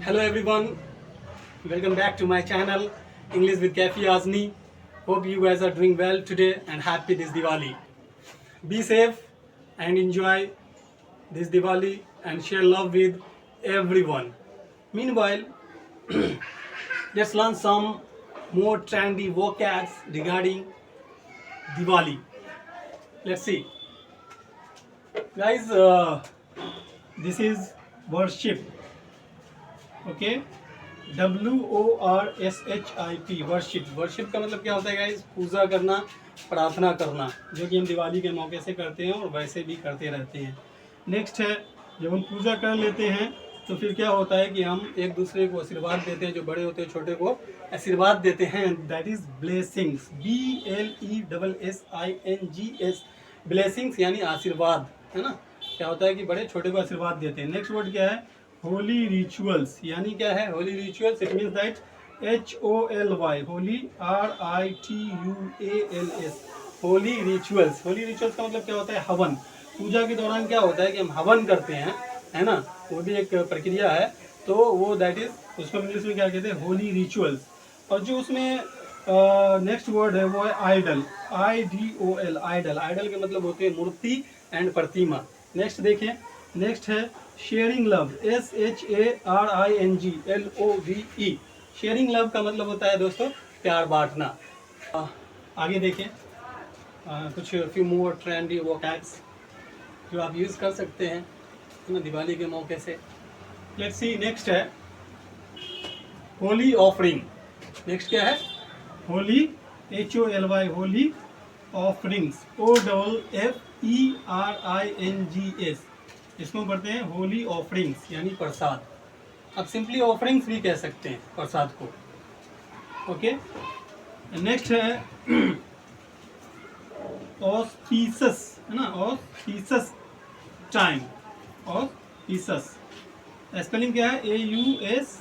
Hello everyone, welcome back to my channel English with Kafi Azni. Hope you guys are doing well today and happy this Diwali. Be safe and enjoy this Diwali and share love with everyone. Meanwhile, let's learn some more trendy vocabs regarding Diwali. Let's see. Guys, this is worship. Okay WORSHIP worship. Worship का मतलब क्या होता है guys? पूजा करना, प्रार्थना करना, जो कि हम दिवाली के मौके से करते हैं और वैसे भी करते रहते हैं। नेक्स्ट है, जब हम पूजा कर लेते हैं तो फिर क्या होता है कि हम एक दूसरे को आशीर्वाद देते हैं, जो बड़े होते हैं छोटे को आशीर्वाद देते हैं। That is blessings, BLESSINGS, blessings यानी आशीर्वाद, है ना। क्या होता है कि बड़े छोटे को आशीर्वाद देते हैं। नेक्स्ट वर्ड क्या है? होली रिचुअल्स, यानी क्या है Holi rituals? It means that HOLY, Holi RITUALS, Holi rituals. Holi rituals का मतलब क्या होता है? हवन। पूजा के दौरान क्या होता है कि हम हवन करते हैं, है ना, वो भी एक प्रक्रिया है। तो वो दैट इज, उसको इंग्लिश में क्या कहते हैं? होली रिचुअल्स। और जो उसमें नेक्स्ट वर्ड है वो है आइडल, IDOL, आइडल। आइडल के मतलब होते हैं मूर्ति एंड प्रतिमा। नेक्स्ट देखें, नेक्स्ट है sharing love, SHARING sharing love का मतलब होता है दोस्तों प्यार बांटना। आगे देखें कुछ फ्यू मोर ट्रेंडी वोकैब्स जो आप यूज़ कर सकते हैं, है ना, दिवाली के मौके से। लेट्स सी, नेक्स्ट है होली ऑफरिंग। नेक्स्ट क्या है? Holi HOLY, Holi offerings, OFFERINGS, इसको पढ़ते हैं होली ऑफरिंग्स यानी प्रसाद। अब सिंपली ऑफरिंग्स भी कह सकते हैं प्रसाद को। ओके, नेक्स्ट है ऑस्पीसस, है ना, ऑस्पीसस टाइम। ऑस्पीसस स्पेलिंग क्या है? AUSPICIOUS,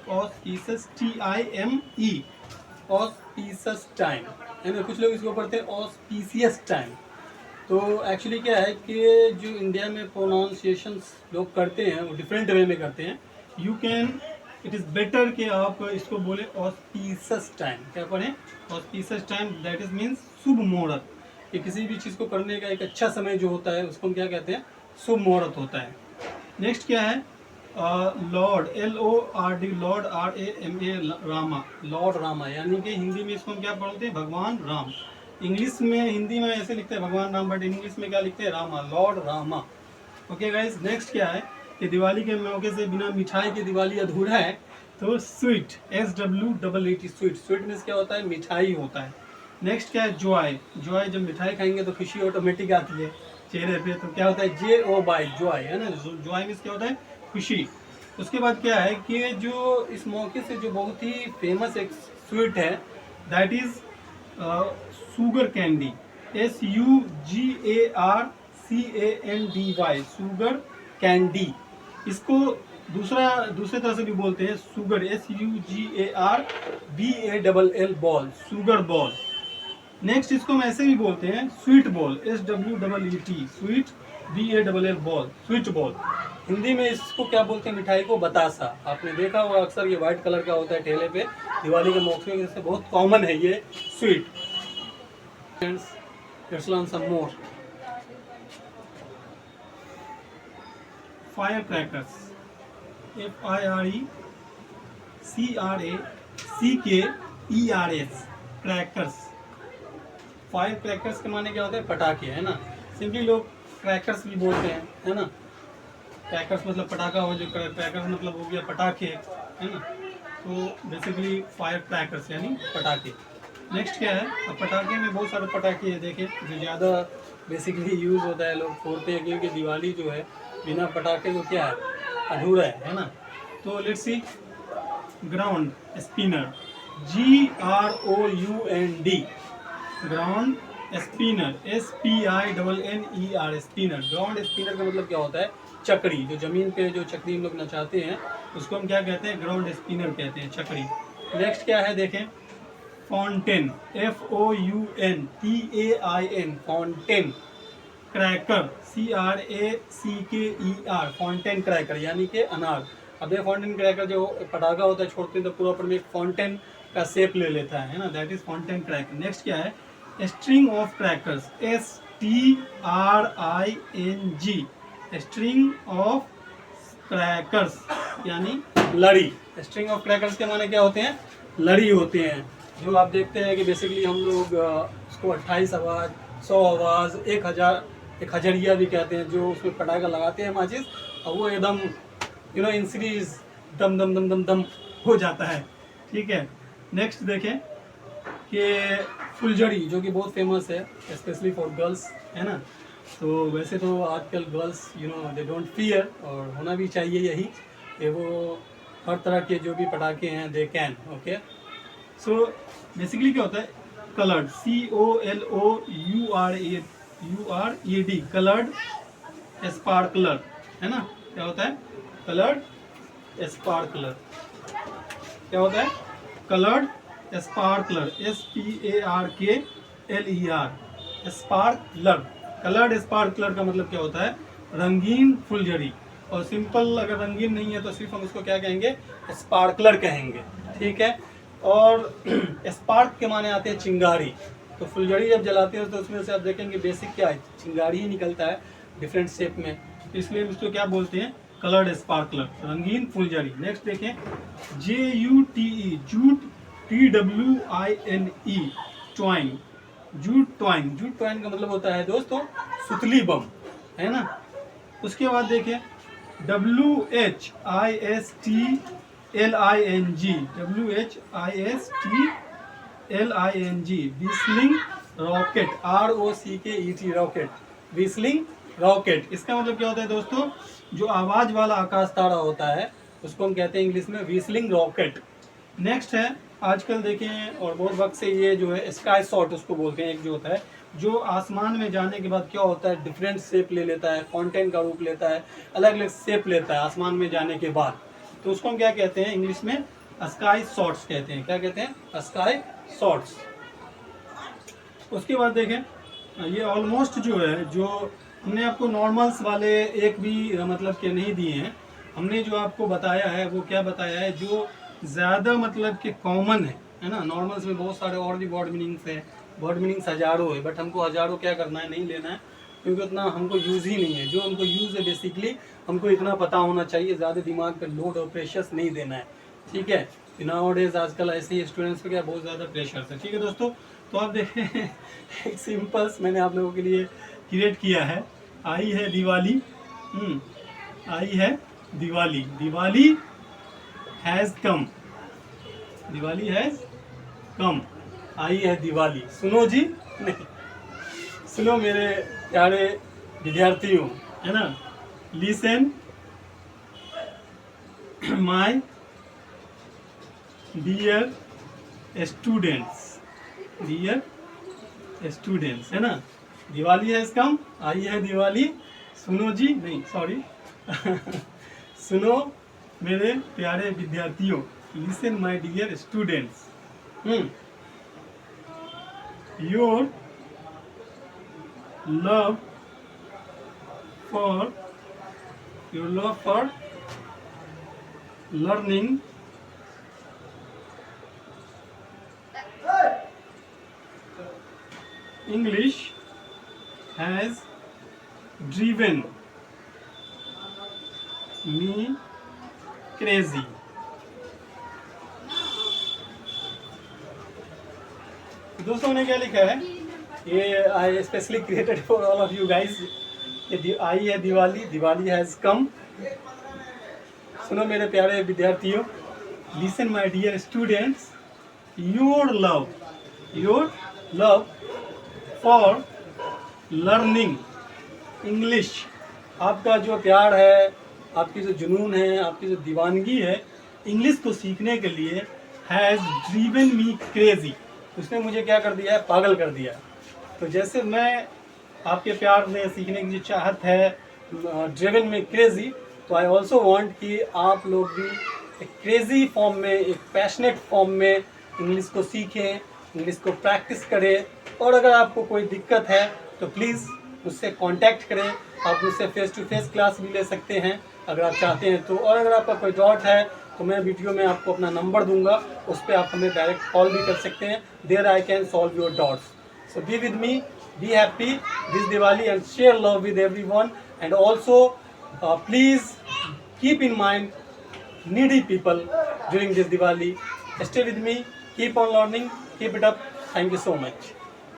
ऑस्पीसस TIME, ऑस्पीसस टाइम, है ना। कुछ लोग इसको पढ़ते हैं ऑस्पीसियस टाइम। तो एक्चुअली क्या है कि जो इंडिया में प्रोनाउंसिएशंस लोग करते हैं वो डिफरेंट वे में करते हैं। You can, it is better कि आप इसको बोले ऑस्पीसस टाइम। क्या पढ़ें? ऑस्पीसस टाइम, दैट इज मीन्स शुभ मुहूर्त। कि किसी भी चीज़ को करने का एक अच्छा समय जो होता है उसको हम क्या कहते हैं? शुभ मुहूर्त होता है। नेक्स्ट क्या है? Lord, LORD, Lord RAMA, Rama, Lord Rama, यानी कि हिंदी में इसको हम क्या पढ़ते हैं? भगवान राम। इंग्लिश में, हिंदी में ऐसे लिखते हैं भगवान राम, बट इंग्लिश में क्या लिखते हैं? Rama, Lord Rama. Okay guys, next क्या है कि दिवाली के मौके से बिना मिठाई की दिवाली अधूरा है। तो sweet, SWEET, sweet. Sweet means क्या होता है? मिठाई होता है। नेक्स्ट क्या है? जॉय। जॉय, जब मिठाई खाएंगे तो खुशी ऑटोमेटिक आती है चेहरे पे, तो क्या होता है? JOY, जॉय, है ना। जॉय मीन्स क्या होता है? खुशी। उसके बाद क्या है कि जो इस मौके से जो बहुत ही फेमस एक स्वीट है, that is sugar candy, SUGARCANDY, sugar candy. इसको दूसरे तरह से भी बोलते हैं sugar, SUGARBALL, ball, sugar ball. Next इसको हम ऐसे भी बोलते हैं sweet ball, SWEET, sweet, BALL, ball, sweet ball. Hindi में इसको क्या बोलते हैं? मिठाई को बतासा। आपने देखा होगा अक्सर ये व्हाइट कलर का होता है ठेले पे, दिवाली के मौके से बहुत कॉमन है ये sweet. Let's learn some more. Firecrackers, FIRECRACKERS, crackers. Fire crackers के माने क्या होते हैं? पटाखे, है ना। सिंपली लोग क्रैकर्स भी बोलते हैं, है ना। क्रैकर्स मतलब पटाखा हो, जो क्रैकर्स मतलब हो गया पटाखे, है ना। तो बेसिकली फायर क्रैकर्स यानी पटाखे। नेक्स्ट क्या है? अब पटाखे में बहुत सारे पटाखे हैं, देखें, जो ज़्यादा बेसिकली यूज़ होता है, लोग फोड़ते हैं, क्योंकि दिवाली जो है बिना पटाखे को क्या है? अधूरा है ना। तो let's see, ground spinner, GROUND, ground spinner, SPINNER, spinner. Ground spinner का मतलब क्या होता है? चक्री। जो जमीन पे जो चक्री हम लोग नचाते हैं उसको हम क्या कहते हैं? ग्राउंड स्पिनर कहते हैं, चक्री। नेक्स्ट क्या है? देखें, fountain, FOUNTAIN, fountain. Cracker, CRACKER, fountain cracker यानी कि अनार। अब ये फाउंटेन क्रैकर जो पटाखा होता है छोड़ते हैं तो पूरा ऊपर में एक फाउंटेन का शेप ले लेता है ना, that is fountain cracker. Next क्या है, string of crackers, STRING, string of crackers यानी लड़ी। स्ट्रिंग ऑफ क्रैकर्स के माने क्या होते हैं, लड़ी होते हैं। जो आप देखते हैं कि बेसिकली हम लोग उसको 28 आवाज़, 100 आवाज़, 1000, 1000 भी कहते हैं, जो उसमें पटाखा लगाते हैं माचिस, और वो एकदम इन सीरीज दम दम दम दम दम हो जाता है। ठीक है, नेक्स्ट देखें कि फुलझड़ी, जो कि बहुत फेमस है स्पेशली फॉर गर्ल्स, है ना। तो वैसे तो आजकल गर्ल्स दे डोंट फियर, और होना भी चाहिए यही कि वो हर तरह के जो भी पटाखे हैं they can, okay. So basically क्या होता है, कलर्ड, COLOURED, कलर्ड स्पार्कलर, है ना। क्या होता है, कलर्ड स्पार्कलर, क्या होता है, coloured sparkler, SPARKLER, sparkler. Coloured sparkler का मतलब क्या होता है, रंगीन फुलझड़ी। और सिंपल अगर रंगीन नहीं है तो सिर्फ हम उसको क्या कहेंगे, स्पार्कलर कहेंगे। ठीक है, और स्पार्क के माने आते हैं चिंगारी। तो फुलझड़ी जब जलाते हो तो उसमें से आप देखेंगे बेसिक क्या है, चिंगारी ही निकलता है डिफरेंट शेप में, इसलिए हम इसको क्या बोलते हैं, कलर्ड स्पार्कलर, रंगीन फुलझड़ी। नेक्स्ट देखें, JUTE, jute, TWINE, twine, jute twine. Jute twine का मतलब होता है दोस्तों सुतली बम, है ना। उसके बाद देखें WHISTLING, whistling rocket, ROCKET, rocket, whistling rocket. इसका मतलब क्या होता है दोस्तों, जो आवाज वाला आकाश तारा होता है उसको हम कहते हैं इंग्लिश में व्हिstling रॉकेट। नेक्स्ट है, आजकल देखें और बहुत वक्त से ये जो है स्काई शॉट उसको बोलते हैं, एक जो होता है जो आसमान में जाने के बाद क्या होता है, डिफरेंट शेप ले लेता है, फाउंटेन का रूप लेता है, अलग अलग शेप लेता है आसमान में जाने के बाद, तो उसको हम क्या कहते हैं इंग्लिश में, स्काई शॉट्स कहते हैं। क्या कहते हैं, स्काई शॉट्स। उसके बाद देखें, ये ऑलमोस्ट जो है, जो हमने आपको नॉर्मल्स वाले एक भी मतलब के नहीं दिए हैं, हमने जो आपको बताया है वो क्या बताया है, जो ज़्यादा मतलब कि कॉमन है ना। नॉर्मल्स में बहुत सारे और भी वर्ड मीनिंग्स है, वर्ड मीनिंग्स हज़ारों है, बट हमको हज़ारों क्या करना है, नहीं लेना है, क्योंकि उतना हमको यूज़ ही नहीं है। जो हमको यूज़ है बेसिकली हमको इतना पता होना चाहिए, ज़्यादा दिमाग पर लोड और प्रेशर्स नहीं देना है। ठीक है, नाउ डेज आजकल ऐसे ही स्टूडेंट्स पे क्या बहुत ज़्यादा प्रेशर है। ठीक है दोस्तों, तो आप देखें एक सिंपल्स मैंने आप लोगों के लिए क्रिएट किया है। आई है दिवाली, आई है Diwali, Diwali has come, Diwali has come, आई है दिवाली। सुनो जी, नहीं सुनो मेरे प्यारे विद्यार्थियों, है ना, listen my dear students, dear students, है ना, दिवाली हैज़ कम, आई है दिवाली। सुनो जी, नहीं सॉरी सुनो मेरे प्यारे विद्यार्थियों, listen my dear students, your love for learning English has driven me crazy. दोस्तों ने क्या लिखा है, ये I specially created for all of you guys. आई है दिवाली, दिवाली हैज़ कम। सुनो मेरे प्यारे विद्यार्थियों, listen my dear students, your love for learning English, आपका जो प्यार है, आपकी जो जुनून है, आपकी जो दीवानगी है इंग्लिश को सीखने के लिए, हैज़ ड्रीवन मी क्रेजी, उसने मुझे क्या कर दिया है, पागल कर दिया। तो जैसे मैं आपके प्यार में सीखने की जो चाहत है, ड्रिवन में क्रेजी, तो आई ऑल्सो वांट कि आप लोग भी एक क्रेजी फॉर्म में, एक पैशनेट फॉर्म में इंग्लिश को सीखें, इंग्लिश को प्रैक्टिस करें। और अगर आपको कोई दिक्कत है तो प्लीज़ मुझसे कांटेक्ट करें। आप मुझसे फेस टू फेस क्लास भी ले सकते हैं अगर आप चाहते हैं तो। और अगर आपका कोई डाउट है तो मैं वीडियो में आपको अपना नंबर दूंगा, उस पर आप हमें डायरेक्ट कॉल भी कर सकते हैं। There I can solve your doubts. So be with me, be happy this Diwali and share love with everyone. And also please keep in mind needy people during this Diwali. Stay with me, keep on learning, keep it up. Thank you so much.